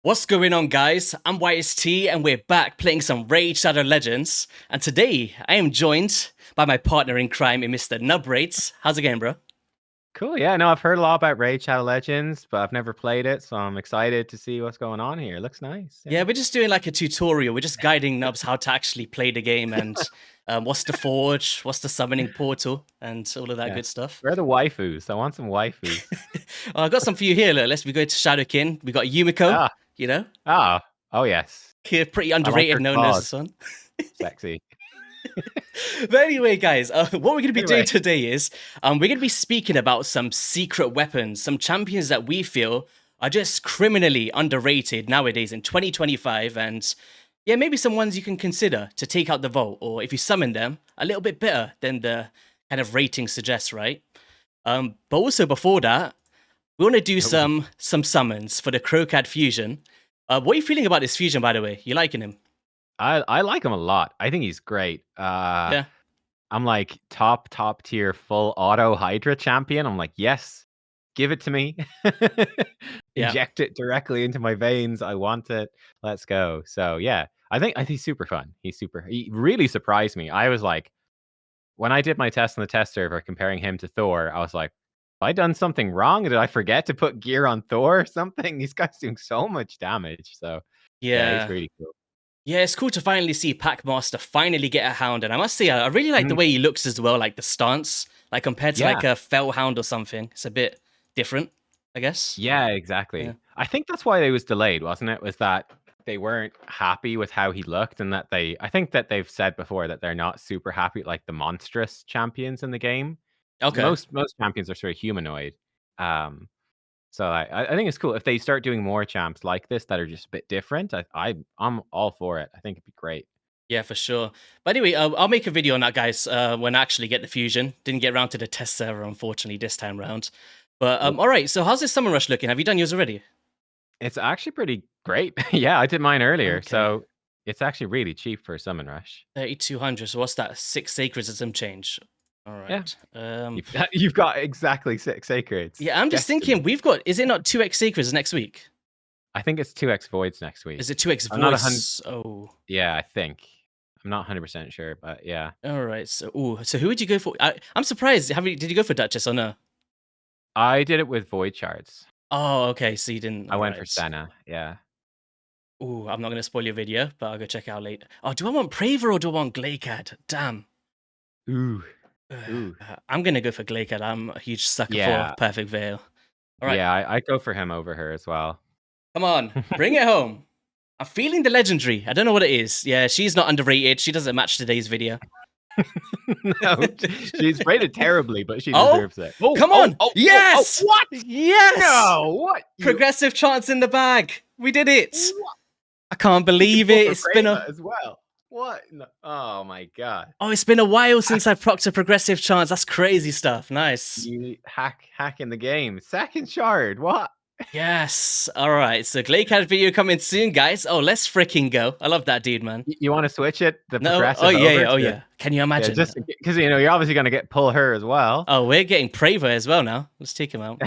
What's going on, guys? I'm YST, and we're back playing some Raid Shadow Legends. And today, I am joined by my partner in crime, Mr. Nubrates. How's it going, bro? Cool. Yeah, no, I've heard a lot about Raid Shadow Legends, but I've never played it, so I'm excited to see what's going on here. Looks nice. Yeah, Yeah. we're just doing like a tutorial. We're just guiding nubs how to actually play the game and what's the forge, what's the summoning portal, and all of that Yeah. good stuff. Where are the waifus? I want some waifus. I got some for you here. Look, let's we go to Shadowkin. We got Yumiko, Ah, you know, ah, oh yes. here pretty I like underrated, her no one knows claws. this one. Sexy. But anyway, guys, what we're going to be doing Anyway, today is we're going to be speaking about some secret weapons, some champions that we feel are just criminally underrated nowadays in 2025. And yeah, maybe some ones you can consider to take out the vault, or if you summon them, a little bit better than the kind of rating suggests, right? But also before that, we want to do oh, some summons for the Kro'khad fusion. What are you feeling about this fusion, by the way? You liking him? I like him a lot. I think he's great. Yeah. I'm like top tier full auto Hydra champion. I'm like, yes, give it to me. Yeah. Inject it directly into my veins. I want it. Let's go. So yeah, I think he's super fun. He really surprised me. I was like, when I did my test on the test server comparing him to Thor, I was like, have I done something wrong? Did I forget to put gear on Thor or something? These guys doing so much damage. So yeah, he's Yeah. really cool. Yeah, it's cool to finally see Packmaster finally get a hound, and I must say, I really like the Mhm. way he looks as well, like the stance, like compared to Yeah. like a fell hound or something. It's a bit different, I guess. Yeah, Yeah. exactly. I think that's why it was delayed, wasn't it? Was that they weren't happy with how he looked, and that I think that they've said before that they're not super happy like the monstrous champions in the game. Okay. Most champions are sort of humanoid. Um, so I think it's cool if they start doing more champs like this that are just a bit different. I'm all for it. I think it'd be great. Yeah, for sure. But anyway, I'll make a video on that, guys, when I actually get the fusion. Didn't get around to the test server, unfortunately, this time round. But Cool. all right. So how's this Summon Rush looking? Have you done yours already? It's actually pretty great. Yeah, I did mine earlier, Okay. so it's actually really cheap for a summon rush. 3,200. So what's that? 6 sacreds and some change. All Yeah, right. you've got exactly 6 sacreds. Yeah, I'm just Destiny. thinking we've got. Is it not 2x sacreds next week? I think it's 2x voids next week. Is it 2x I'm not a hundred. voice? Oh, Yeah, I think. I'm not 100% sure, but yeah. all right. So who would you go for? I'm surprised. Did you go for Duchess or no? I did it with void shards. Oh, okay. So you didn't. I All went for right. Senna. Yeah. Oh, I'm not gonna spoil your video, but I'll go check it out later. Oh, do I want Praver or do I want Glakad? Damn. Ooh. Ugh, Ooh. I'm gonna go for Glakad. I'm a huge sucker for Yeah. Perfect Veil. All right, Yeah, I go for him over her as well. come on, bring it home. I'm feeling the legendary. I don't know what it is. Yeah, she's not underrated. She doesn't match today's video. No, she's rated terribly, but she Oh, deserves it. Oh, come oh, on! oh, oh, oh, Yes! what? Yes! No, what? Progressive chance in the bag. We did it. What? I can't You can believe pull it. for It's been Prava a as well. What? No. Oh my god. it's been a while since I've procced a progressive chance. That's crazy stuff. Nice. You hack in the game. Second shard. What? Yes. All right. So Glakad video coming soon, guys. Oh, let's freaking go. I love that dude, man. You want to switch it? The No. Oh progressive yeah. over Yeah. Oh to yeah. Can you yeah, imagine? just because you're obviously gonna get pull her as well. Oh, we're getting Praver as well now. Let's take him out.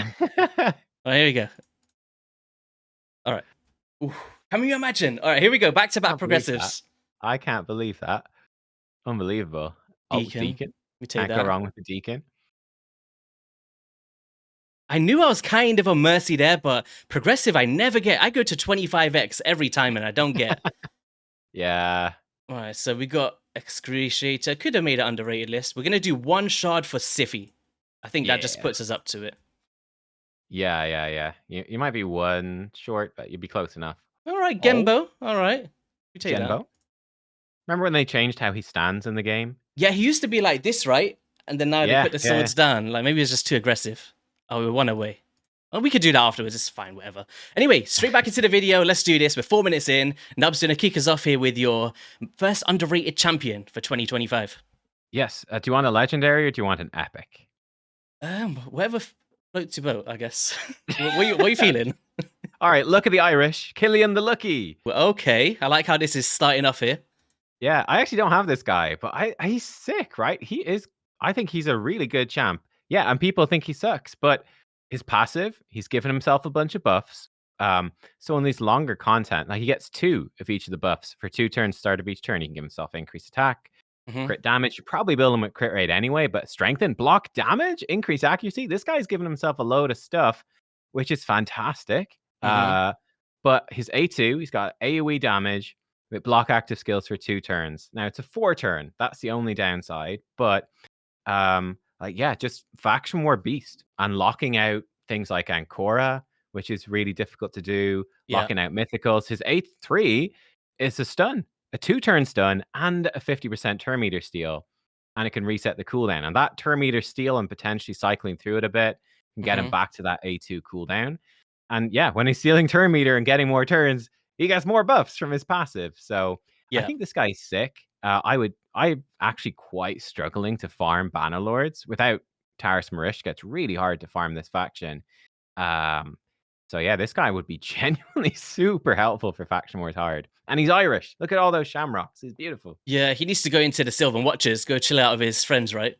Oh, here we go. All right. Ooh. Can you imagine? All right. Here we go. Back to back Can't believe that. progressives. I can't believe that. Unbelievable. Oh, Deacon. Deacon. We take Can't go that. wrong with the Deacon. I knew I was kind of a mercy there, but progressive I never get. I go to 25x every time and I don't get. Yeah. All right, so we got Excruciator. Could have made an underrated list. We're going to do one shard for Siffy. I think that just Yeah. puts us up to it. Yeah. You might be one short, but you'd be close enough. All right, Oh, Gembo. All right. We take that. Genbo. Remember when they changed how he stands in the game? Yeah, he used to be like this, right? And then now they Yeah, put the yeah. swords down. Like maybe it's just too aggressive. Oh, we were one away. Well, we could do that afterwards. It's fine, whatever. Anyway, straight back into the video. Let's do this. We're 4 minutes in. Nub's going to kick us off here with your first underrated champion for 2025. Yes. Do you want a legendary or do you want an epic? Whatever floats your boat, I guess. What are you feeling? All right, look at the Irish. Killian the Lucky. Well, okay. I like how this is starting off here. Yeah, I actually don't have this guy, but he's sick, right? I think he's a really good champ. Yeah, and people think he sucks, but his passive, he's given himself a bunch of buffs. So in these longer content, like he gets 2 of each of the buffs for 2 turns start of each turn. He can give himself increased attack, Hmm. crit damage. You probably build him with crit rate anyway, but strengthen, block damage, increase accuracy. This guy's giving himself a load of stuff, which is fantastic. Hmm. But his A2, he's got AoE damage with block active skills for 2 turns. Now it's a 4 turn. That's the only downside. But like yeah, just faction war beast, and locking out things like Ancora, which is really difficult to do, Yeah. locking out mythicals. His A3 is a stun, a 2-turn stun, and a 50% turn meter steal. And it can reset the cooldown. And that turn meter steal and potentially cycling through it a bit can get him Hmm. back to that A2 cooldown. And yeah, when he's stealing turn meter and getting more turns, he gets more buffs from his passive. So I Yeah. think this guy's sick. I'm actually quite struggling to farm Bannerlords without Taras Marishka. It's really hard to farm this faction. Um, so yeah, this guy would be genuinely super helpful for Faction Wars Hard. And he's Irish. Look at all those shamrocks. He's beautiful. Yeah. He needs to go into the Sylvan Watchers, go chill out with his friends, right?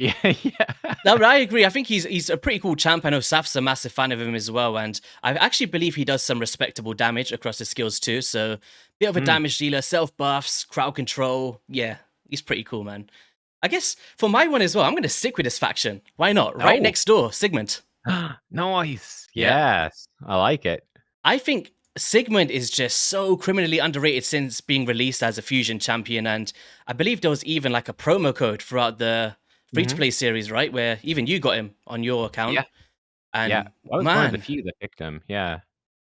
Yeah, yeah. No, but I agree. I think he's a pretty cool champ. I know Saf's a massive fan of him as well, and I actually believe he does some respectable damage across his skills too. So, bit of a Mm. damage dealer, self buffs, crowd control. Yeah, he's pretty cool, man. I guess for my one as well, I'm going to stick with this faction. Why not? Right Oh, next door, Sigmund. nice. Yeah, Yes, I like it. I think Sigmund is just so criminally underrated since being released as a fusion champion, and I believe there was even like a promo code throughout the free to Hmm. play series, right? Where even you got him on your account. Yeah, yeah. And I was one of the man, few that picked him. Yeah.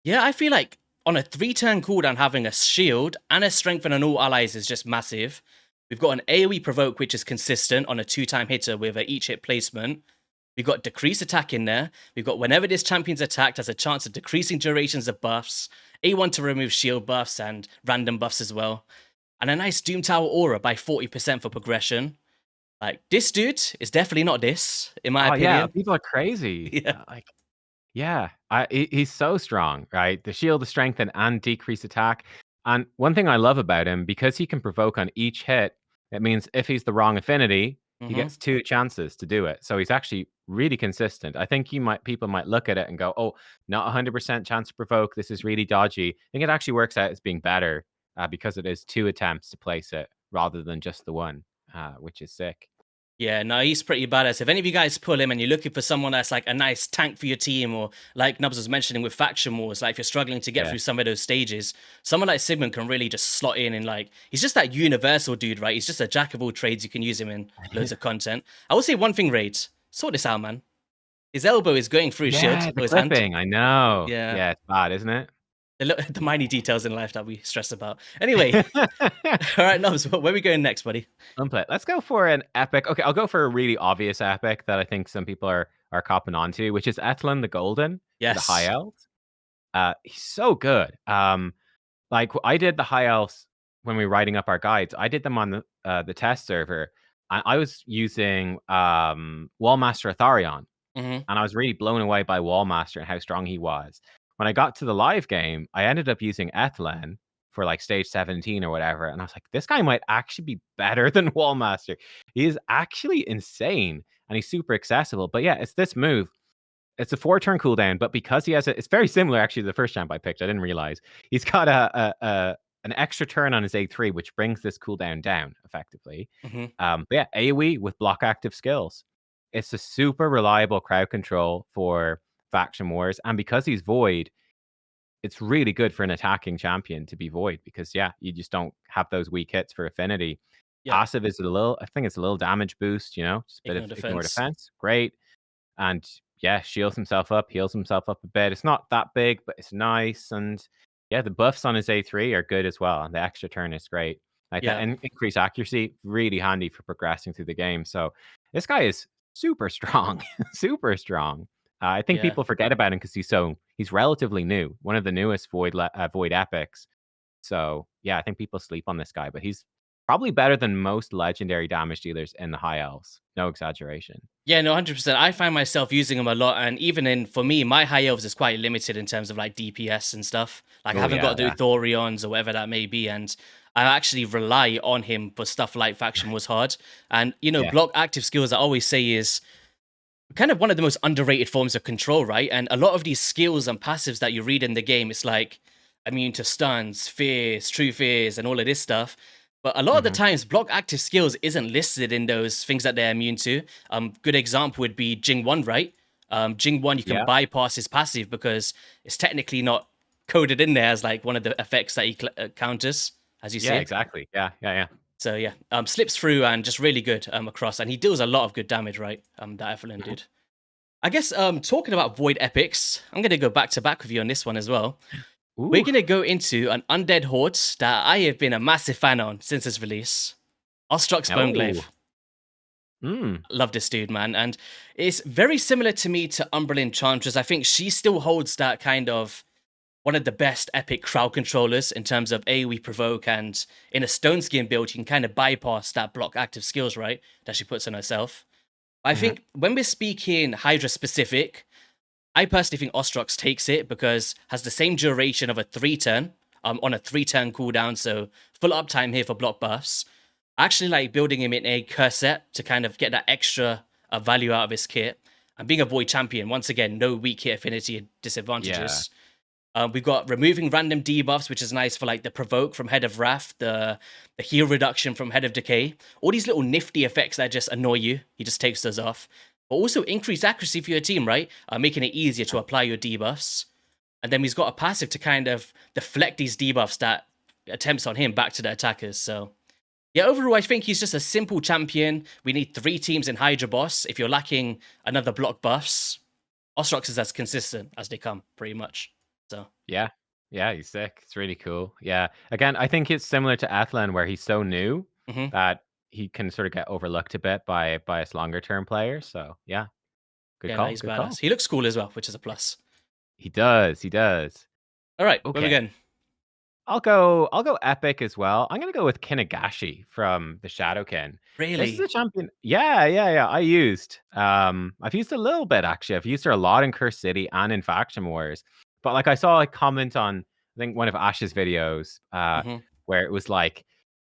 yeah, I feel like on a 3-turn cooldown, having a shield and a strengthen on all allies is just massive. We've got an AoE provoke, which is consistent on a 2-time hitter with a each hit placement. We've got decrease attack in there. We've got whenever this champion's attacked, has a chance of decreasing durations of buffs. A1 to remove shield buffs and random buffs as well. And a nice Doom Tower aura by 40% for progression. Like, this dude is definitely not this, in my Oh yeah, opinion. people are crazy. Yeah. Like yeah, he's so strong, right? The shield, the strengthen, and decrease attack. And one thing I love about him, because he can provoke on each hit, it means if he's the wrong affinity, he Hmm. gets 2 chances to do it. So he's actually really consistent. I think people might look at it and go, "Oh, not 100% chance to provoke. This is really dodgy." I think it actually works out as being better because it is 2 attempts to place it rather than just the one, which is sick. Yeah, no, he's pretty badass. If any of you guys pull him and you're looking for someone that's like a nice tank for your team, or like Nubs was mentioning with faction wars, like if you're struggling to get Yeah. through some of those stages, someone like Sigmund can really just slot in and like he's just that universal dude, right? He's just a jack of all trades. You can use him in loads of content. I will say one thing, Raid, sort this out, man. His elbow is going through his shield Yeah, the or his hand. clipping. I know. Yeah, Yeah, it's bad, isn't it? the minor details in life that we stress about. Anyway, all right, Nubs, where are we going next, buddy? Unplay. Let's go for an epic. Okay, I'll go for a really obvious epic that I think some people are copping onto, which is Etlin the Golden for the High Yes. Elves. He's so good. Like I did the High Elves when we were writing up our guides. I did them on the test server. I was using Wallmaster Atharion, Hmm. and I was really blown away by Wallmaster and how strong he was. When I got to the live game, I ended up using Ethlin for like stage 17 or whatever, and I was like, this guy might actually be better than Wallmaster. He is actually insane, and he's super accessible. But yeah, it's this move. It's a 4-turn cooldown, but because he has it's very similar actually to the first champ I picked. I didn't realize he's got an extra turn on his A3, which brings this cooldown down effectively. Hmm. But yeah, AoE with block active skills. It's a super reliable crowd control for faction wars, and because he's void, it's really good for an attacking champion to be void because yeah, you just don't have those weak hits for affinity. Yep. Passive is a little, I think it's a little damage boost, just a bit Ignore of ignore defense. defense. Great. And yeah, shields himself up, heals himself up a bit. It's not that big, but it's nice. And yeah, the buffs on his A3 are good as well. And the extra turn is great. Like that Yeah. increased accuracy, really handy for progressing through the game. So this guy is super strong, super strong. I think Yeah. people forget about him because he's relatively new, one of the newest void epics. So yeah, I think people sleep on this guy, but he's probably better than most legendary damage dealers in the high elves. No exaggeration. Yeah, no, 100%. I find myself using them a lot. And even for me, my high elves is quite limited in terms of like DPS and stuff. Like I Oh haven't yeah, got to do yeah. Thorions or whatever that may be. And I actually rely on him for stuff like Faction was hard. And, Yeah. block active skills I always say is kind of one of the most underrated forms of control, right? And a lot of these skills and passives that you read in the game, it's like immune to stuns, fears, true fears, and all of this stuff. But a lot of the Mhm. times, block active skills isn't listed in those things that they're immune to. Good example would be Jing 1, right? Jing 1, you can Yeah. bypass his passive because it's technically not coded in there as like one of the effects that he counters, as you Yeah, say. exactly. Yeah, yeah, yeah. So yeah, slips through and just really good across, and he deals a lot of good damage, right? That Evelyn Mhm. did. I guess talking about Void Epics, I'm gonna go back to back with you on this one as well. We're Ooh. gonna go into an Undead Horde that I have been a massive fan on since its release. Ostrok's Oh. Boneglaive. Mm. Love this dude, man. And it's very similar to me to Umberlin Enchantress. I think she still holds that kind of one of the best epic crowd controllers in terms of AoE provoke, and in a stone skin build, you can kind of bypass that block active skills, right? That she puts on herself. I Mhm. think when we're speaking Hydra specific, I personally think Ostrox takes it because has the same duration of a 3 turn, on a 3 turn cooldown, so full uptime here for block buffs. I actually like building him in a curse set to kind of get that extra value out of his kit. And being a void champion, once again, no weak hit affinity Yeah. disadvantages. We've got removing random debuffs, which is nice for like the provoke from Head of Wrath, the heal reduction from Head of Decay. All these little nifty effects that just annoy you. He just takes those off. But also increase accuracy for your team, right? Making it easier to apply your debuffs. And then he's got a passive to kind of deflect these debuffs that attempts on him back to the attackers. So yeah, overall, I think he's just a simple champion. We need 3 teams in Hydra Boss. If you're lacking another block buffs, Ostrox is as consistent as they come, pretty much. So Yeah. Yeah, he's sick. It's really cool. Yeah. Again, I think it's similar to Athlon where he's so new mhm. that he can sort of get overlooked a bit by us longer term players. So yeah, good Yeah, no, call. he's Good badass. call. He looks cool as well, which is a plus. He does. He does. All right, where we Okay. going? I'll go epic as well. I'm gonna go with Kinagashi from the Shadowkin. This is Really? a champion. Yeah, yeah, yeah. I've used a little bit actually. I've used her a lot in Curse City and in Faction Wars. But like I saw a comment on I think one of Ash's videos, Hmm. where it was like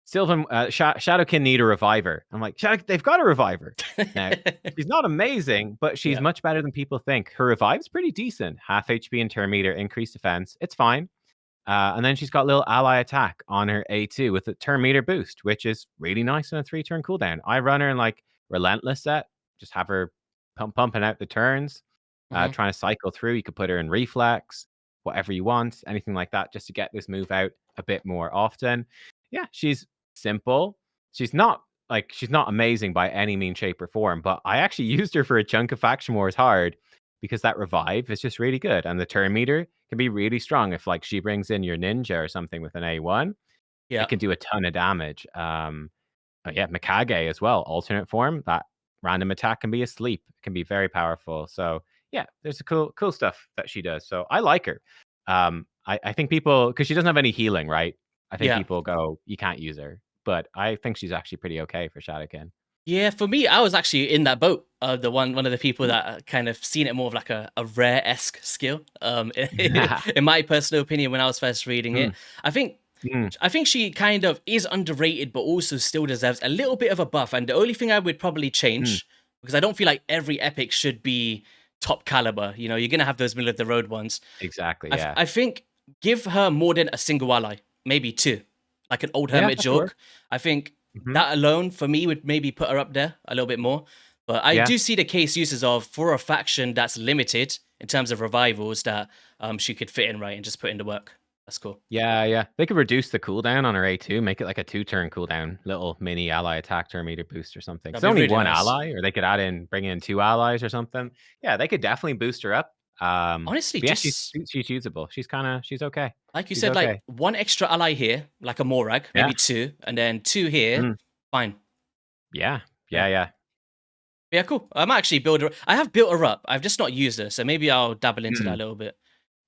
Sylvan Shadowkin need a reviver. I'm like, they've got a reviver. Now, she's not amazing, but she's Yeah. much better than people think. Her revive's pretty decent. Half HP and turn meter, increased defense. It's fine. And then she's got little ally attack on her A2 with a turn meter boost, which is really nice on a 3 turn cooldown. I run her in like relentless set, just have her pumping out the turns, Hmm. trying to cycle through. You could put her in reflex, whatever you want, anything like that, just to get this move out a bit more often. Yeah, she's simple. She's not amazing by any mean shape or form, but I actually used her for a chunk of Faction Wars hard because that revive is just really good. And the turn meter can be really strong if like she brings in your ninja or something with an A1, Yeah. it can do a ton of damage. Yeah, Mikage as well, alternate form. That random attack can be asleep. It can be very powerful. So yeah, there's a cool stuff that she does. So I like her. I think people because she doesn't have any healing, right? I think Yeah. people go, you can't use her. But I think she's actually pretty okay for Shadowkin. Yeah, for me, I was actually in that boat. The one of the people that kind of seen it more of like a rare esque skill. In my personal opinion, when I was first reading it, Mm, I think mm, I think she kind of is underrated, but also still deserves a little bit of a buff. And the only thing I would probably mm, change, because I don't feel like every epic should be top caliber. You know, you're gonna have those middle of the road ones. exactly. Yeah. I think give her more than a single ally, maybe 2, like an old Yeah, hermit that could joke. work. I think Hmm. that alone for me would maybe put her up there a little bit more. But I Yeah. do see the case uses of for a faction that's limited in terms of revivals that she could fit in right and just put in the work. That's cool. Yeah, yeah. They could reduce the cooldown on her A2, make it like a 2 turn cooldown, little mini ally attack turn meter boost or something. That'd It's be only really one nice. ally, or they could bring in 2 allies or something. Yeah, they could definitely boost her up. Honestly, But yeah, just she's usable. She's okay. like you She's said, like okay. one extra ally here, like a Morag, Yeah. maybe 2, and then 2 here, Mm, fine. yeah. Yeah. Yeah, yeah. Yeah, cool. I'm actually build her. I have built her up. I've just not used her, so maybe I'll dabble into that Mm. a little bit.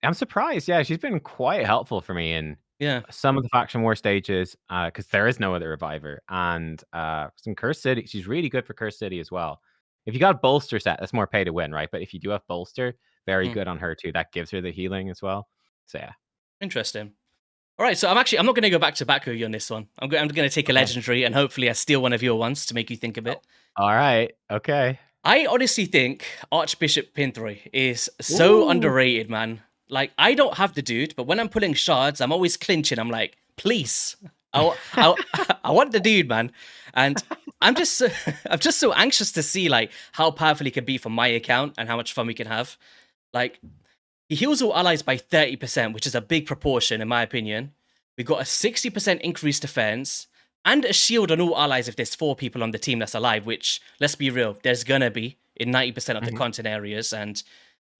I'm surprised. Yeah, she's been quite helpful for me in Yeah. some of the faction war stages, because there is no other reviver. And some Curse City, she's really good for Curse City as well. If you got bolster set, that's more pay to win, right? But if you do have bolster, very Mhm. good on her too. That gives her the healing as well. So yeah. Interesting. All right, so I'm not going to go back to back with you on this one. I'm going to take a Okay. legendary and hopefully I steal one of your ones to make you think a Oh, bit. all right. Okay. I honestly think Archbishop Pinthroy is so Ooh. underrated, man. Like, I don't have the dude, but when I'm pulling shards, I'm always clinching. I'm like, please, I want the dude, man. And I'm just, so, I'm just so anxious to see like how powerful he can be for my account and how much fun we can have. Like, he heals all allies by 30%, which is a big proportion, in my opinion. We've got a 60% increased defense and a shield on all allies if there's 4 people on the team that's alive, which, let's be real, there's gonna be in 90% of the Mhm. content areas. And,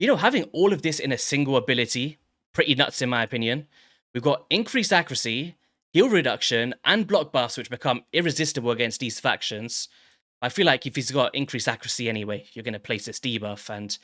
having all of this in a single ability, pretty nuts, in my opinion. We've got increased accuracy, heal reduction, and block buffs, which become irresistible against these factions. I feel like if he's got increased accuracy anyway, you're going to place this debuff. And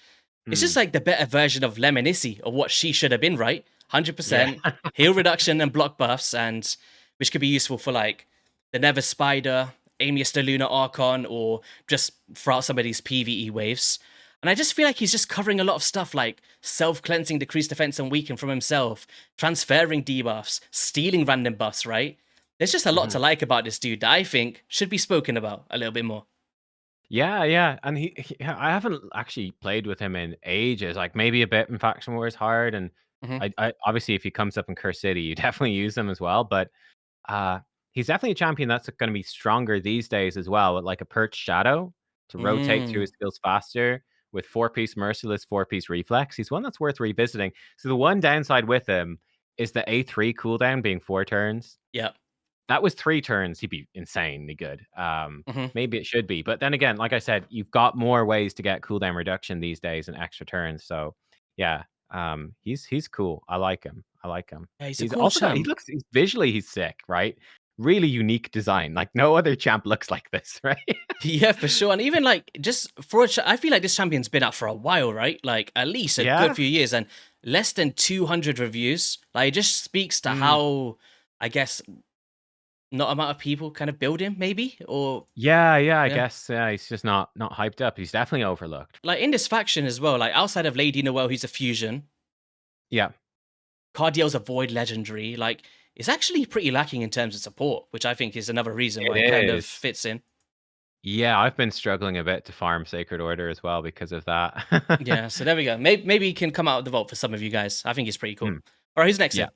it's just Hmm. like the better version of Lemon or what she should have been, right? Yeah. 100% heal reduction and block buffs, and which could be useful for like the Nether Spider, Amius the Lunar Archon, or just throughout some of these PvE waves. And I just feel like he's just covering a lot of stuff like self cleansing, decreased defense, and weaken from himself, transferring debuffs, stealing random buffs, right? There's just a lot Mhm. to like about this dude that I think should be spoken about a little bit more. Yeah, yeah, and I haven't actually played with him in ages, like, maybe a bit in Faction Wars Hard, and Hmm. I obviously, if he comes up in Curse City, you definitely use him as well, but, uh, he's definitely a champion that's gonna be stronger these days as well, with, like, a Perched Shadow to rotate through Mm, his skills faster, with 4-piece Merciless, 4-piece Reflex. He's one that's worth revisiting. So the one downside with him is the A3 cooldown being 4 turns. yeah. That was 3 turns, he'd be insanely good. Hmm. Maybe it should be, but then again, like I said, you've got more ways to get cooldown reduction these days and extra turns, so yeah, he's cool. I like him. I like him. Yeah, he's a He's cool also got champ. he's sick, right? Really unique design, like, no other champ looks like this, right? Yeah, for sure. And even like just for I feel like this champion's been out for a while, right? Like at least a good Yeah? few years and less than 200 reviews. Like it just speaks to Mm. how, I guess, not amount of people kind of build him, maybe, or Yeah, yeah, I yeah. guess, yeah, he's just not hyped up. He's definitely overlooked. Like in this faction as well. Like outside of Lady Noel, who's a fusion, Yeah, Cardiel's a void legendary. Like it's actually pretty lacking in terms of support, which I think is another reason why it kind it of is. fits in. Yeah, I've been struggling a bit to farm Sacred Order as well because of that. Yeah, so there we go. Maybe he can come out of the vault for some of you guys. I think he's pretty cool. Hmm, All right, who's next yeah. then?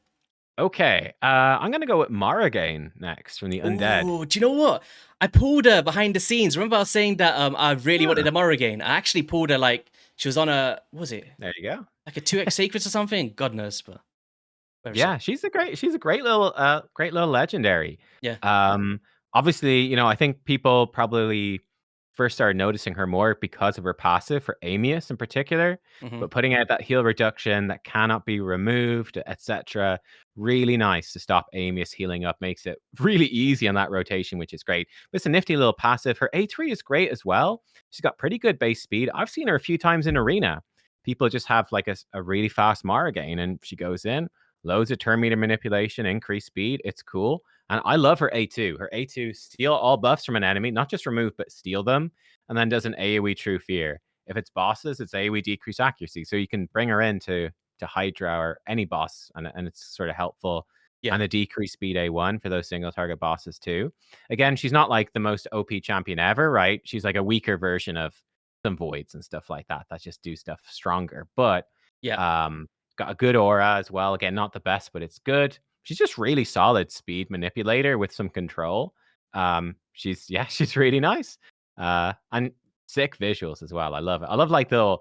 Okay, I'm gonna go with Maragain next from the Undead. Oh, do you know what? I pulled her behind the scenes. Remember, I was saying that I really wanted Huh, a Morrigan. I actually pulled her like she was on a what was it there you go. like a 2x Sacreds or something? God knows, but where is she? Yeah, she's a great little legendary. Yeah. Um, Obviously, I think people probably first started noticing her more because of her passive for Amius in particular, Hmm. but putting out that heal reduction that cannot be removed, etc. Really nice to stop Amius healing up, makes it really easy on that rotation, which is great. But it's a nifty little passive. Her A3 is great as well. She's got pretty good base speed. I've seen her a few times in arena. People just have like a really fast Maragain, and she goes in. Loads of turn meter manipulation, increased speed. It's cool. And I love her A2. Her A2 steal all buffs from an enemy, not just remove, but steal them, and then does an AoE True Fear. If it's bosses, it's AoE decrease accuracy. So you can bring her into Hydra or any boss, and it's sort of helpful. Yeah. And the decreased speed A1 for those single target bosses too. Again, she's not like the most OP champion ever, right? She's like a weaker version of some voids and stuff like that that just do stuff stronger. But Yeah. um got a good aura as well. Again, not the best, but it's good. She's just really solid speed manipulator with some control. She's really nice. And sick visuals as well. I love it. I love like the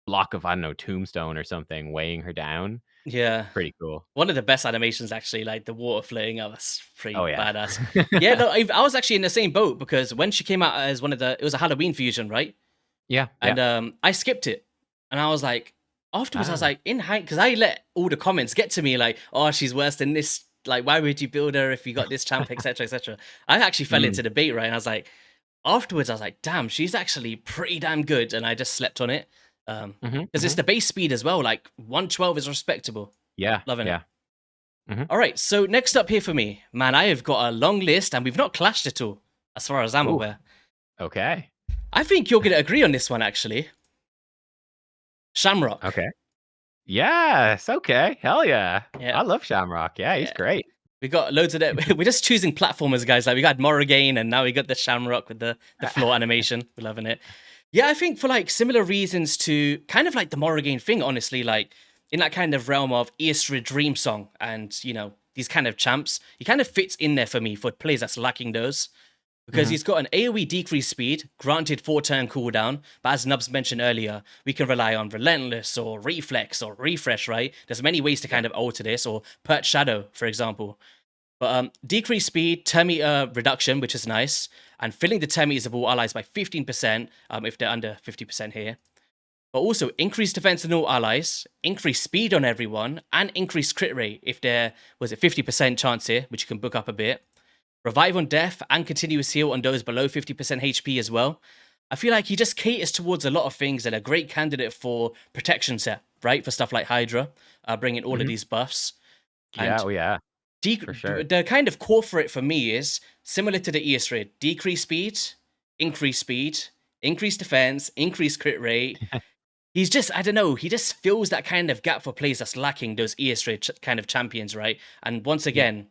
block of, I don't know, tombstone or something weighing her down. Yeah. Pretty cool. One of the best animations, actually, like the water floating out. That's Oh pretty yeah. badass. Yeah, no, I was actually in the same boat because when she came out as it was a Halloween fusion, right? Yeah, yeah. And I skipped it, and I was like, afterwards, I was Ah. like, in hindsight, because I let all the comments get to me, like, oh, she's worse than this. Like, why would you build her if you got this champ, etc., etc. I actually fell Mm. into debate, right? And I was like, afterwards, I was like, damn, she's actually pretty damn good, and I just slept on it. Mhm, Because it's mhm. the base speed as well. Like 112 is respectable. Yeah, Loving it. yeah. Mhm. All right, so next up here for me, man, I have got a long list, and we've not clashed at all, as far as I'm Ooh, aware. okay. I think you're gonna agree on this one, actually. Shamrock. Okay. Yes, okay. Hell yeah. Yeah, I love Shamrock. Yeah, he's yeah. great. We got loads of that. We're just choosing platformers, guys. Like we got Morrigan, and now we got the Shamrock with the floor animation. We're loving it. Yeah, I think for like similar reasons to kind of like the Morrigan thing, honestly, like in that kind of realm of Eastrid Dream Song and these kind of champs, he kind of fits in there for me for players that's lacking those. Because Mhm. he's got an AoE decrease speed, granted 4-turn cooldown, but as Nubs mentioned earlier, we can rely on Relentless or Reflex or Refresh, right? There's many ways to Yeah. kind of alter this, or Perch Shadow, for example. But decreased speed, turn meter reduction, which is nice, and filling the turn meters of all allies by 15% if they're under 50% here. But also increased defense on all allies, increased speed on everyone, and increased crit rate if there was a 50% chance here, which you can book up a bit. Revive on death and continuous heal on those below 50% HP as well. I feel like he just caters towards a lot of things and a great candidate for protection set, right? For stuff like Hydra, bringing all of Mhm. these buffs. Yeah, And oh yeah, for sure. the kind of core for it for me is similar to the ES raid: decrease speed, increase defense, increase crit rate. He's just, I don't know, he just fills that kind of gap for players that's lacking those ES raid kind of champions, right? And once Yeah. again,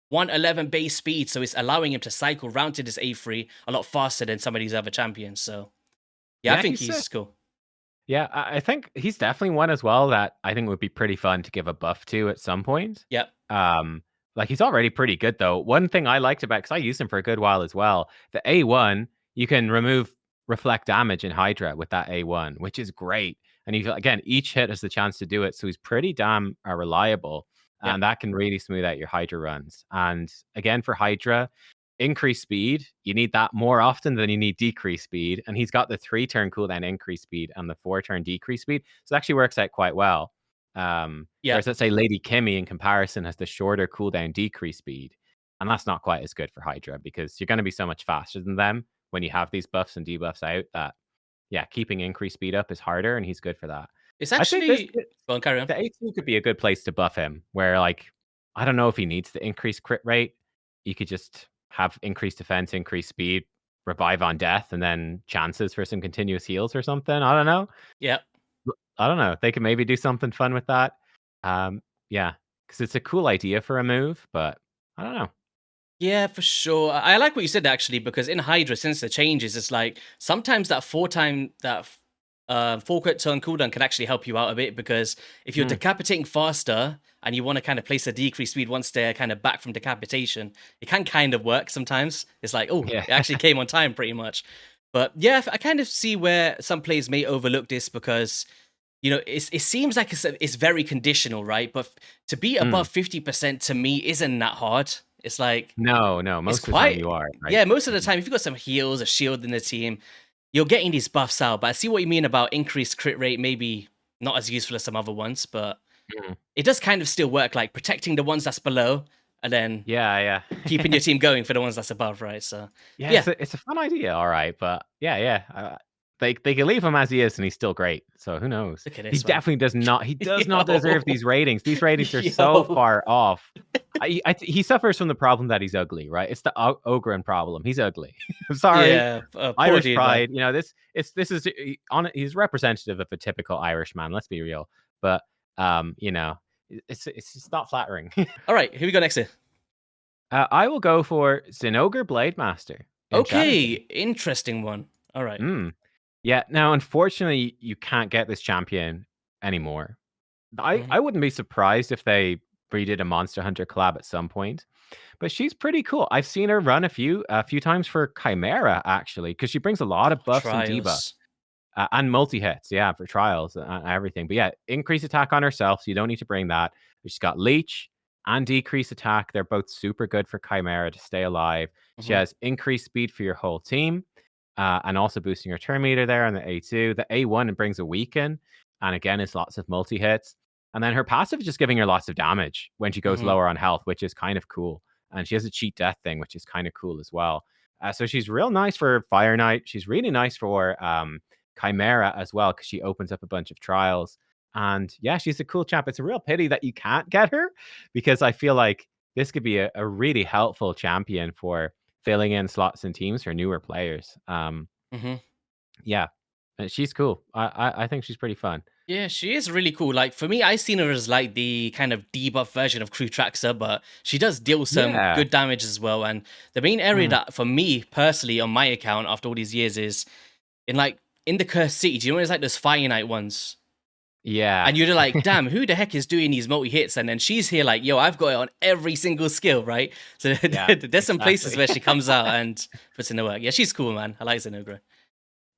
111 base speed, so it's allowing him to cycle round to this A3 a lot faster than some of these other champions. So yeah, I Yeah, think he's sick. he's cool. Yeah, I think he's definitely one as well that I think would be pretty fun to give a buff to at some point. Yep. Um, like he's already pretty good though. One thing I liked about because I used him for a good while as well. The A1, you can remove reflect damage in Hydra with that A1, which is great. And you again, each hit has the chance to do it, so he's pretty damn reliable, Yep. and that can really smooth out your Hydra runs. And again, for Hydra, increase speed, you need that more often than you need decrease speed. And he's got the 3-turn cooldown increase speed and the 4-turn decrease speed. So it actually works out quite well. Whereas Yep. let's say Lady Kimmy in comparison has the shorter cooldown decrease speed. And that's not quite as good for Hydra because you're going to be so much faster than them when you have these buffs and debuffs out that, yeah, keeping increase speed up is harder and he's good for that. It's I'd say this actually, well, carry on. the A2 could be a good place to buff him, where like I don't know if he needs the increased crit rate. You could just have increased defense, increased speed, revive on death, and then chances for some continuous heals or something. I don't know. Yep. I don't know. They could maybe do something fun with that. Yeah, because it's a cool idea for a move, but I don't know. Yeah, for sure. I like what you said actually, because in Hydra, since the changes, it's like sometimes that four crit turn cooldown can actually help you out a bit because if you're Hmm. decapitating faster and you want to kind of place a decreased speed once they're kind of back from decapitation, it can kind of work sometimes. It's like, oh, Yeah. it actually came on time pretty much. But yeah, I kind of see where some players may overlook this because it seems like it's very conditional, right? But to be Mm. above 50% to me isn't that hard. It's like No, no. it's Most of the time quite you are right. yeah, most of the Mhm. time, if you've got some heals, a shield in the team, you're getting these buffs out. But I see what you mean about increased crit rate, maybe not as useful as some other ones, but Mhm. it does kind of still work, like protecting the ones that's below and then Yeah, keeping yeah. your team going for the ones that's above, right? So Yeah, yeah, it's a fun idea, all right, but yeah. They can leave him as he is, and he's still great. So who knows? look at He this, man. definitely does not. He does not deserve Yo. these ratings. These ratings are so Yo. far off. He suffers from the problem that he's ugly, right? It's the Ogren problem. He's ugly. I'm sorry, Yeah, poor Irish dude, man. pride. This is he's representative of a typical Irish man. Let's be real. But it's just not flattering. All right, here we go next here. I will go for Zinogre Blademaster in Okay, Shattersea. interesting one. All right. Mm. Yeah. Now, unfortunately, you can't get this champion anymore. Mhm, I wouldn't be surprised if they redid a Monster Hunter collab at some point. But she's pretty cool. I've seen her run a few times for Chimera actually, because she brings a lot of buffs and debuffs. Trials. And multi hits, yeah, for trials and everything. But yeah, increase attack on herself, so you don't need to bring that. She's got leech and decrease attack. They're both super good for Chimera to stay alive. She Mhm, has increased speed for your whole team, and also boosting her turn meter there on the A2. The A1 it brings a weaken, and again, it's lots of multi hits. And then her passive is just giving her lots of damage when she goes mhm, lower on health, which is kind of cool. And she has a cheat death thing, which is kind of cool as well. So she's real nice for Fire Knight. She's really nice for Chimera as well because she opens up a bunch of trials. And yeah, she's a cool champ. It's a real pity that you can't get her because I feel like this could be a really helpful champion for filling in slots and teams for newer players. mhm. Yeah, she's cool. I think she's pretty fun. Yeah, she is really cool. Like for me, I seen her as like the kind of debuff version of Crew Traxxer, but she does deal some Yeah. good damage as well. And the main area Mm. that for me personally on my account after all these years is in like in the Cursed City. Do you know when there's like those Fire Knight ones? Yeah. And you're like, damn, who the heck is doing these multi hits? And then she's here like, yo, I've got it on every single skill, right? So Yeah, there's some places exactly. where she comes out and puts in the work. Yeah, she's cool, man. I like Zenobra.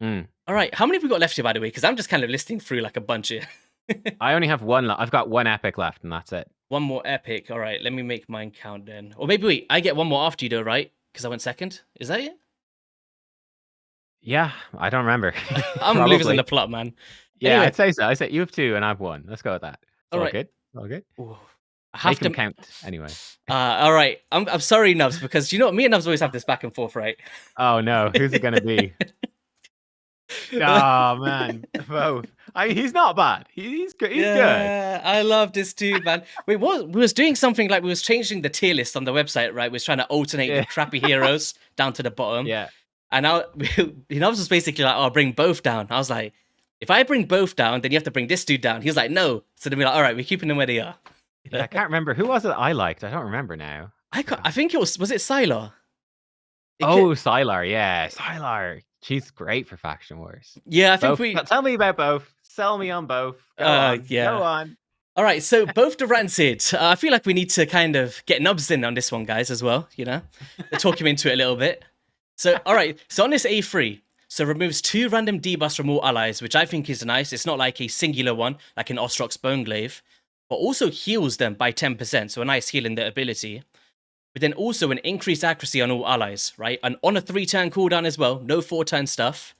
Mm. All right, how many have we got left here, by the way? Because I'm just kind of listing through like a bunch here. I only have one. I've got one epic left, and that's it. One more epic. All right, let me make mine count then. Or maybe wait, I get one more after you though, right? Because I went second. Is that it? Yeah, I don't remember. I'm losing the Probably. plot, man. Yeah, Anyway, I'd say so. I said you have two, and I have one. Let's go with that. It's all all right. good. All good. Ooh, I have Make them to. count anyway. All right. I'm sorry, Nubs, because you know what? Me and Nubs always have this back and forth, right? Oh no, who's it gonna be? Oh man, both. He's not bad. He's good. He's good. Yeah, I love this too, man. We was doing something like we was changing the tier list on the website, right? We was trying to alternate the Yeah. crappy heroes down to the bottom. Yeah. And now Nubs was basically like, "Oh, bring both down." I was like, "If I bring both down, then you have to bring this dude down." He was like, "No." So then we're like, "All right, we're keeping them where they are." Yeah, I can't remember who was it I liked. I don't remember now. I think it was it Sylar? Oh, Sylar. Yeah, Sylar. She's great for Faction Wars. Yeah, I think Both. we. Tell me about both. Sell me on both. Go on. Yeah. Go on. All right, so both the rancid. I feel like we need to kind of get Nubs in on this one, guys, as well. You know, talk him into it a little bit. So, all right, so on this A3, so removes 2 random debuffs from all allies, which I think is nice. It's not like a singular one, like an Ostrok's Boneglaive, but also heals them by 10%, so a nice heal in their ability. But then also an increased accuracy on all allies, right? And on a 3-turn cooldown as well, no 4-turn stuff.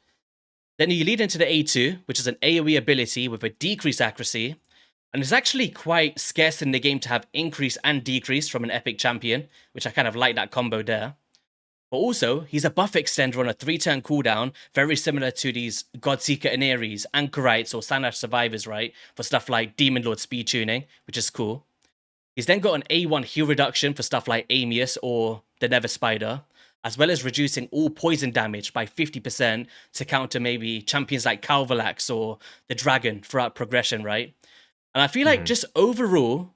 Then you lead into the A2, which is an AoE ability with a decreased accuracy. And it's actually quite scarce in the game to have increase and decrease from an epic champion, which I kind of like that combo there. But also, he's a buff extender on a 3-turn cooldown, very similar to these Godseeker Aneris, Anchorites, or Sanash Survivors, right? For stuff like Demon Lord speed tuning, which is cool. He's then got an A1 heal reduction for stuff like Amius or the Nether Spider, as well as reducing all poison damage by 50% to counter maybe champions like Calvalax or the Dragon throughout progression, right? And I feel like just overall,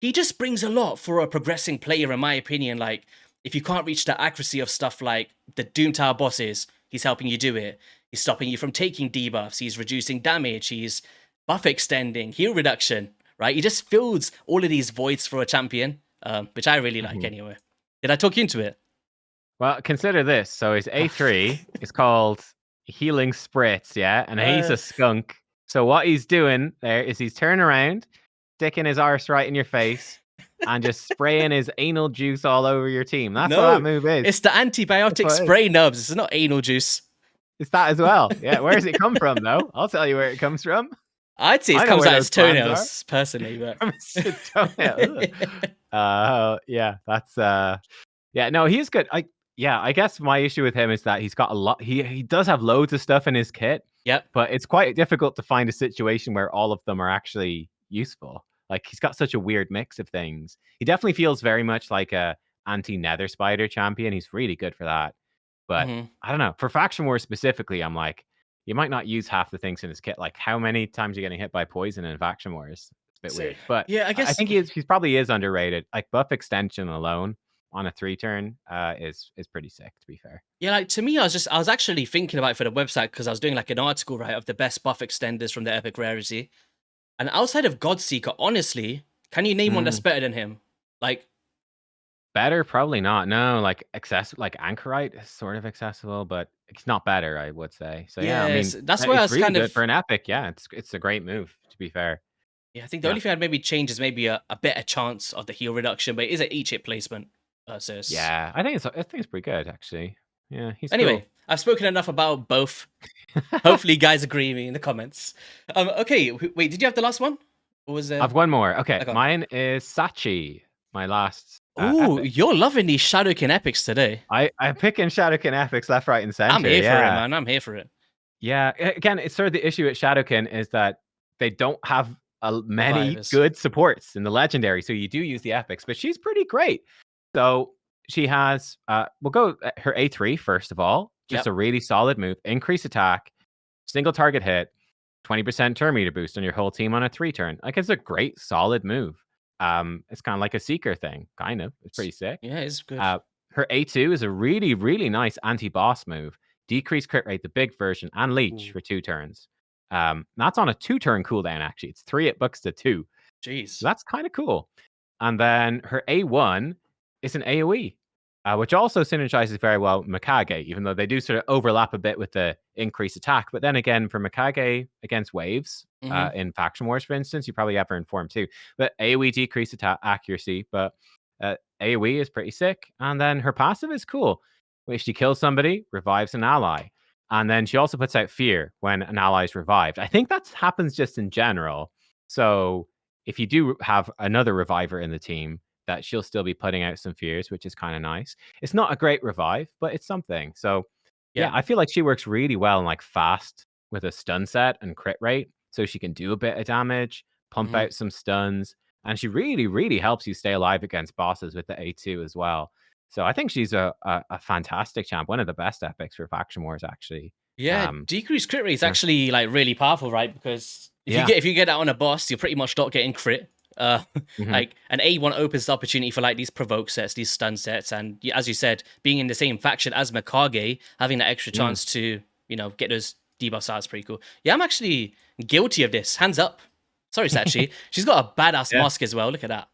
he just brings a lot for a progressing player, in my opinion. Like, if you can't reach the accuracy of stuff like the Doom Tower bosses, he's helping you do it. He's stopping you from taking debuffs. He's reducing damage. He's buff extending, heal reduction, right? He just fills all of these voids for a champion, which I really like anyway. Did I talk you into it? Well, consider this. So his A3 is called Healing Spritz, yeah? And he's a skunk. So what he's doing there is he's turning around, sticking his arse right in your face, and just spraying his anal juice all over your team. That's what that move is. It's the antibiotic spray, Nubs. It's not anal juice. It's that as well. Yeah, where does it come from, though? I'll tell you where it comes from. I'd say it comes out as toenails, personally. But yeah, that's yeah. No, he's good. I guess my issue with him is that he's got a lot. He does have loads of stuff in his kit. Yep. But it's quite difficult to find a situation where all of them are actually useful. Like he's got such a weird mix of things. He definitely feels very much like a anti-Nether Spider champion. He's really good for that. But I don't know. For Faction Wars specifically, I'm like, you might not use half the things in his kit. Like how many times are you getting hit by poison in Faction Wars? It's a bit weird. But yeah, I guess I think he probably is underrated. Like buff extension alone on a 3-turn is pretty sick, to be fair. Yeah, like to me, I was actually thinking about it for the website because I was doing like an article, right, of the best buff extenders from the epic rarity. And outside of Godseeker, honestly, can you name one that's better than him? Like better, probably not. No, like accessible, like Anchorite is sort of accessible, but it's not better, I would say. So yeah, I mean, that's why I was really kind good of for an epic. Yeah, it's a great move, to be fair. Yeah, I think the only thing I'd maybe change is maybe a better chance of the heal reduction, but it is an each hit placement. So yeah, I think it's pretty good actually. Yeah, he's anyway. Cool. I've spoken enough about both. Hopefully, you guys agree with me in the comments. Okay, wait, did you have the last one? Or was I've one more. Okay, mine is Sachi. My last. Oh, you're loving these Shadowkin epics today. I'm picking Shadowkin epics left, right, and center. I'm here for it, man. I'm here for it. Yeah, again, it's sort of the issue at Shadowkin is that they don't have many good supports in the legendary, so you do use the epics, but she's pretty great. So she has, we'll go her A3 first of all. Just a really solid move. Increase attack, single target hit. 20% turn meter boost on your whole team on a 3-turn. Like, it's a great, solid move. It's kind of like a Seeker thing, kind of. It's pretty sick. Yeah, it's good. Uh, her A2 is a really, really nice anti-boss move. Decrease crit rate, the big version, and leech Ooh, for 2 turns. That's on a 2-turn cooldown, actually. It's 3, it bucks to 2. So jeez. that's kind of cool. And then her A1 is an AoE, which also synergizes very well with Mikage, even though they do sort of overlap a bit with the increased attack. But then again, for Mikage against waves, Hmm. in Faction Wars, for instance, you probably have her in Form 2. But AoE decreased attack accuracy, but AoE is pretty sick. And then her passive is cool. If she kills somebody, revives an ally. And then she also puts out fear when an ally is revived. I think that happens just in general. So if you do have another reviver in the team, that she'll still be putting out some fears, which is kind of nice. It's not a great revive, but it's something. So yeah, Yeah. I feel like she works really well and like fast with a stun set and crit rate. So she can do a bit of damage, pump Hmm. out some stuns, and she really, really helps you stay alive against bosses with the A2 as well. So I think she's a fantastic champ, one of the best epics for Faction Wars, actually. Yeah, Um, decreased crit rate is yeah. actually like really powerful, right? Because Yeah. if you get that on a boss, you're pretty much not getting crit. Uh, Mhm. like an A1 opens the opportunity for like these provoke sets, these stun sets, and as you said, being in the same faction as Mikage, having that extra Mm. chance to get those debuffs out is pretty cool. Yeah, I'm actually guilty of this. Hands up. Sorry, Sachi. She's got a badass Yeah. mask as well. Look at that.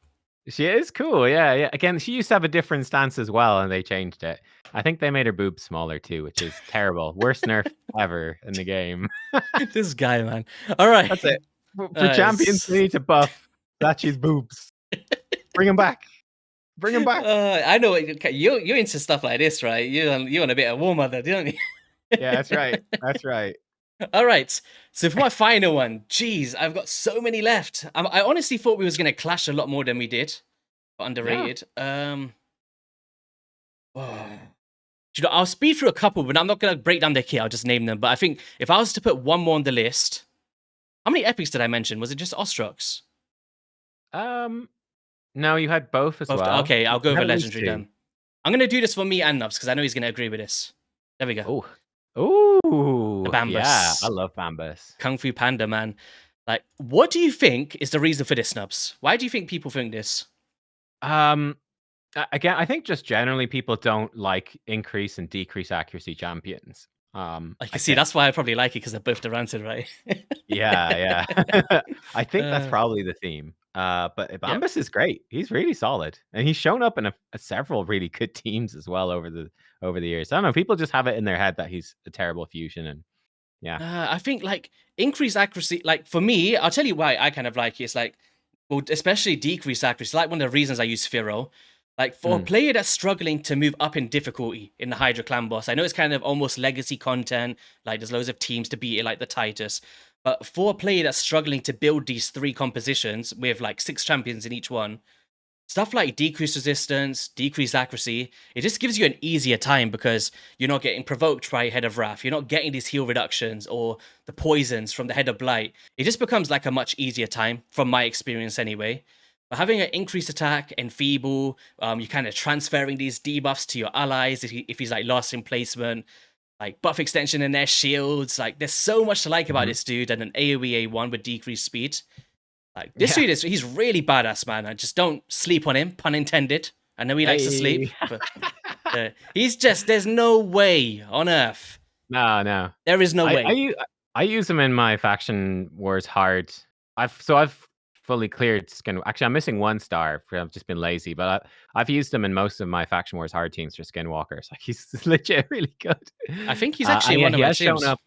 She is cool, yeah, yeah. Again, she used to have a different stance as well, and they changed it. I think they made her boobs smaller too, which is terrible. Worst nerf ever in the game. This guy, man. All right. That's it. For champions, we S- need to buff Sachi's boobs. Bring him back. Bring him back. I know you're into stuff like this, right? You on a bit of War Mother, don't you? Yeah, that's right. That's right. All right. So for my final one, geez, I've got so many left. I honestly thought we was gonna clash a lot more than we did. But Yeah. underrated. Oh. I'll speed through a couple, but I'm not gonna break down their kit. I'll just name them. But I think if I was to put one more on the list, how many epics did I mention? Was it just Ostrox? Um, no, you had both as Both. well. Okay, I'll go You with had a at least legendary 2. then. I'm gonna do this for me and Nubs because I know he's gonna agree with this. There we go. Oh. The Ooh. Yeah, I Bambus. love Bambus. Kung Fu Panda, man. Like, what do you think is the reason for this, Nubs? Why do you think people think this? Um, again, I think just generally people don't like increase and decrease accuracy champions. I can I see think. that's why I probably like it because they're both Duranted, right? Yeah, yeah. I think that's uh, probably the theme. But yep. Bambus is great. He's really solid, and he's shown up in several really good teams as well over the years. I don't know. People just have it in their head that he's a terrible fusion, and yeah. I think like increased accuracy, like for me, I'll tell you why I kind of like it. It's like, well, especially decreased accuracy. Like one of the reasons I use Pharaoh. Like for a Mm, player that's struggling to move up in difficulty in the Hydra Clan boss, I know it's kind of almost legacy content. Like there's loads of teams to beat it, like the Titus. But for a player that's struggling to build these 3 compositions with like 6 champions in each one, stuff like decreased resistance, decreased accuracy, it just gives you an easier time because you're not getting provoked by Head of Wrath. You're not getting these heal reductions or the poisons from the Head of Blight. It just becomes like a much easier time, from my experience anyway. But having an increased attack, enfeeble, you're kind of transferring these debuffs to your allies if he's like lost in placement, like buff extension in their shields. Like there's so much to like about mhm. this dude, and an AoE A1 with decreased speed. Like this Yeah. dude he's really badass, man. I just don't sleep on him, pun intended. I know he likes to sleep, Hey. but he's just there's no way on earth. No, no. There is no I I way. u I use them in my Faction Wars hard. I've fully cleared skin. Actually, I'm missing 1 star. I've just been lazy, but I've used them in most of my Faction Wars hard teams for Skinwalkers. Like he's legit really good. I think he's actually And in yeah, one of he my has shown teams. up.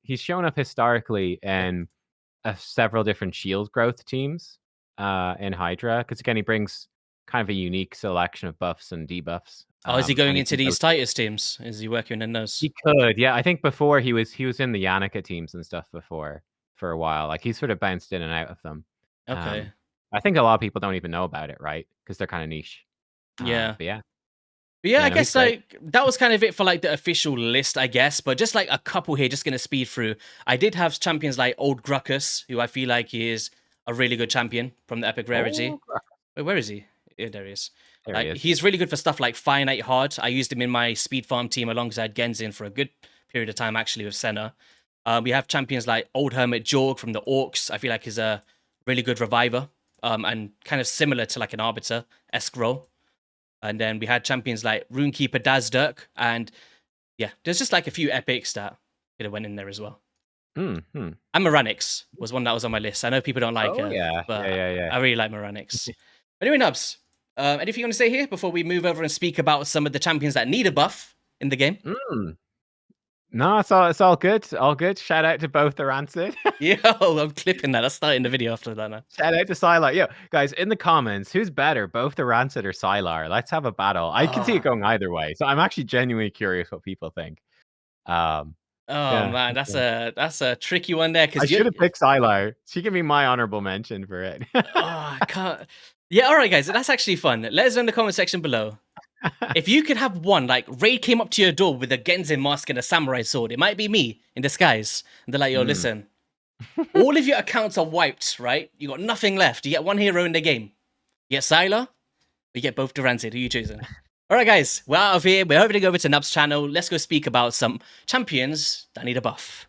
He's shown up historically in several different shield growth teams in Hydra because again he brings kind of a unique selection of buffs and debuffs. Oh, is he And going he into can these go. Titus teams? Is he working in those? He could, yeah. I think before he was in the Yannicka teams and stuff before for a while. Like he's sort of bounced in and out of them. Okay. I think a lot of people don't even know about it, right? Because they're kind of niche. Yeah. But yeah, But yeah, yeah, I no, he's guess great. like that was kind of it for like the official list, I guess. But just like a couple here, just gonna speed through. I did have champions like Old Gruckus, who I feel like is a really good champion from the Epic Rarity. Oh, Wait, where is he? Yeah, there he is. there he Like is. he's really good for stuff like Finite Hard. I used him in my speed farm team alongside Genzin for a good period of time actually with Senna. We have champions like Old Hermit Jorg from the Orcs. I feel like is a really good reviver, and kind of similar to like an Arbiter-esque role. And then we had champions like Runekeeper Dazdurk, and yeah, there's just like a few epics that could have went in there as well. Mm-hmm. And Moranix was one that was on my list. I know people don't like Oh her, yeah, but yeah. I really like Moranix. Anyway, Nubs, anything you want to say here before we move over and speak about some of the champions that need a buff in the game? No, it's all good. All good. Shout out to both the Rancid. Yo, I'm clipping that. That's starting the video after that now. Shout out to Sylar. Yo, guys, in the comments, who's better, both the Rancid or Sylar? Let's have a battle. I can see it going either way. So I'm actually genuinely curious what people think. Oh Yeah. man, that's a tricky one there I because should have picked Sylar. She can be my honorable mention for it. I can't. Yeah, all right, guys, that's actually fun. Let us know in the comment section below. If you could have one, like Raid came up to your door with a Genzin mask and a samurai sword, it might be me in disguise. And they're like, yo, listen, all of your accounts are wiped, right? You got nothing left. You get one hero in the game. You get Sylar, or you get both Durantid. Who are you choosing? All right, guys, we're out of here. We're hoping to go over to Nub's channel. Let's go speak about some champions that need a buff.